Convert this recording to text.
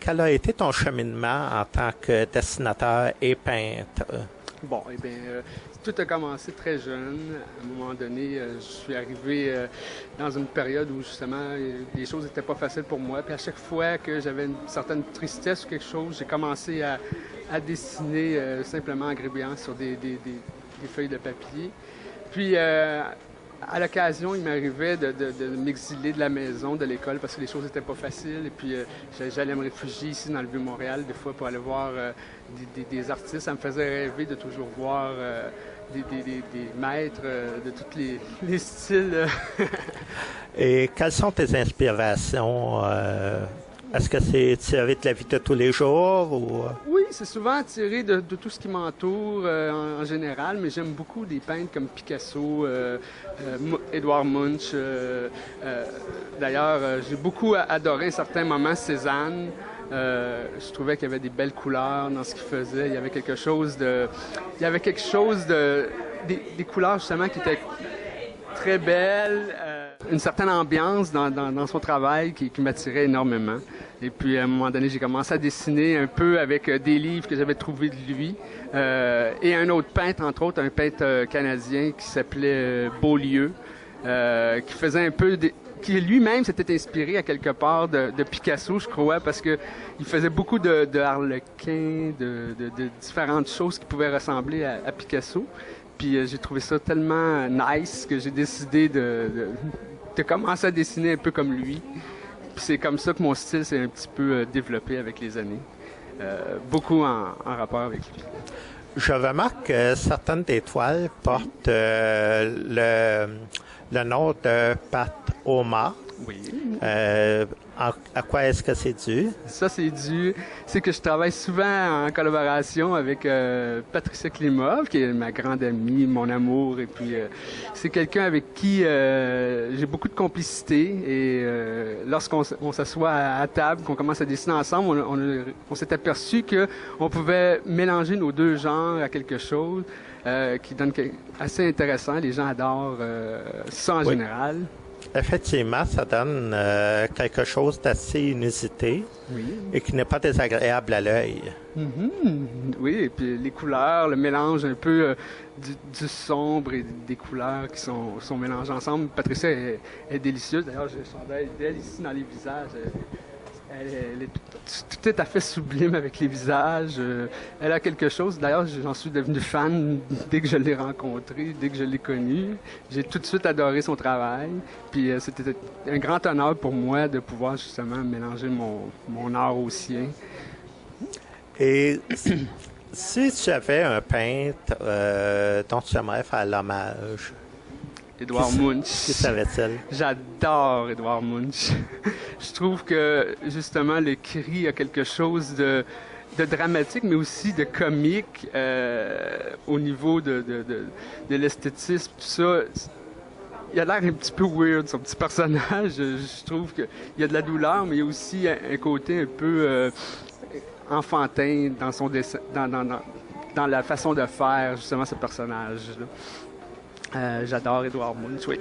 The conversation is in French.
quel a été ton cheminement en tant que dessinateur et peintre? Bon, eh bien, tout a commencé très jeune. À un moment donné, je suis arrivé dans une période où justement les choses n'étaient pas faciles pour moi. Puis à chaque fois que j'avais une certaine tristesse ou quelque chose, j'ai commencé à dessiner simplement en gribouillant sur des feuilles de papier. Puis à l'occasion, il m'arrivait de m'exiler de la maison, de l'école, parce que les choses n'étaient pas faciles. Et puis, j'allais me réfugier ici dans le Vieux-Montréal, des fois, pour aller voir des artistes. Ça me faisait rêver de toujours voir des maîtres de tous les styles. Et quelles sont tes inspirations? Est-ce que c'est tiré de la vie de tous les jours ou... Oui, c'est souvent tiré de tout ce qui m'entoure en général, mais j'aime beaucoup des peintres comme Picasso, Édouard Munch. D'ailleurs, j'ai beaucoup adoré à un certain moment Cézanne. Je trouvais qu'il y avait des belles couleurs dans ce qu'il faisait. Il y avait quelque chose de... Il y avait quelque chose de... Des couleurs justement qui étaient très belles. Une certaine ambiance dans son travail qui m'attirait énormément. Et puis, à un moment donné, j'ai commencé à dessiner un peu avec des livres que j'avais trouvés de lui. Et un autre peintre, entre autres, un peintre canadien qui s'appelait Beaulieu, qui faisait un peu... qui lui-même s'était inspiré à quelque part de Picasso, je crois, parce que il faisait beaucoup de harlequins, de différentes choses qui pouvaient ressembler à Picasso. Puis j'ai trouvé ça tellement nice que j'ai décidé de commencer à dessiner un peu comme lui. Puis c'est comme ça que mon style s'est un petit peu développé avec les années. Beaucoup en rapport avec lui. Je remarque que certaines des toiles portent le nom de Pat Omar. Oui. À quoi est-ce que c'est dû? Ça, c'est que je travaille souvent en collaboration avec Patricia Klimov, qui est ma grande amie, mon amour. Et puis, c'est quelqu'un avec qui j'ai beaucoup de complicité. Et lorsqu'on s'assoit à table, qu'on commence à dessiner ensemble, on s'est aperçu qu'on pouvait mélanger nos deux genres à quelque chose qui donne assez intéressant. Les gens adorent ça en général. Effectivement, ça donne quelque chose d'assez inusité et qui n'est pas désagréable à l'œil. Oui, et puis les couleurs, le mélange un peu du sombre et des couleurs qui sont mélangées ensemble. Patricia est délicieuse. D'ailleurs, j'ai le chandail d'elle ici dans les visages. Elle est tout à fait sublime avec les visages. Elle a quelque chose. D'ailleurs, j'en suis devenu fan dès que je l'ai rencontrée, dès que je l'ai connue. J'ai tout de suite adoré son travail. Puis c'était un grand honneur pour moi de pouvoir justement mélanger mon art au sien. Et si tu avais un peintre dont tu aimerais faire l'hommage, Édouard Munch. Qui serait-il? J'adore Édouard Munch. Je trouve que, justement, le cri a quelque chose de dramatique, mais aussi de comique au niveau de l'esthétisme, tout ça. Il a l'air un petit peu weird, son petit personnage. Je trouve qu'il y a de la douleur, mais il y a aussi un côté un peu enfantin dans son dessin, dans la façon de faire, justement, ce personnage-là. J'adore Édouard Munch, oui.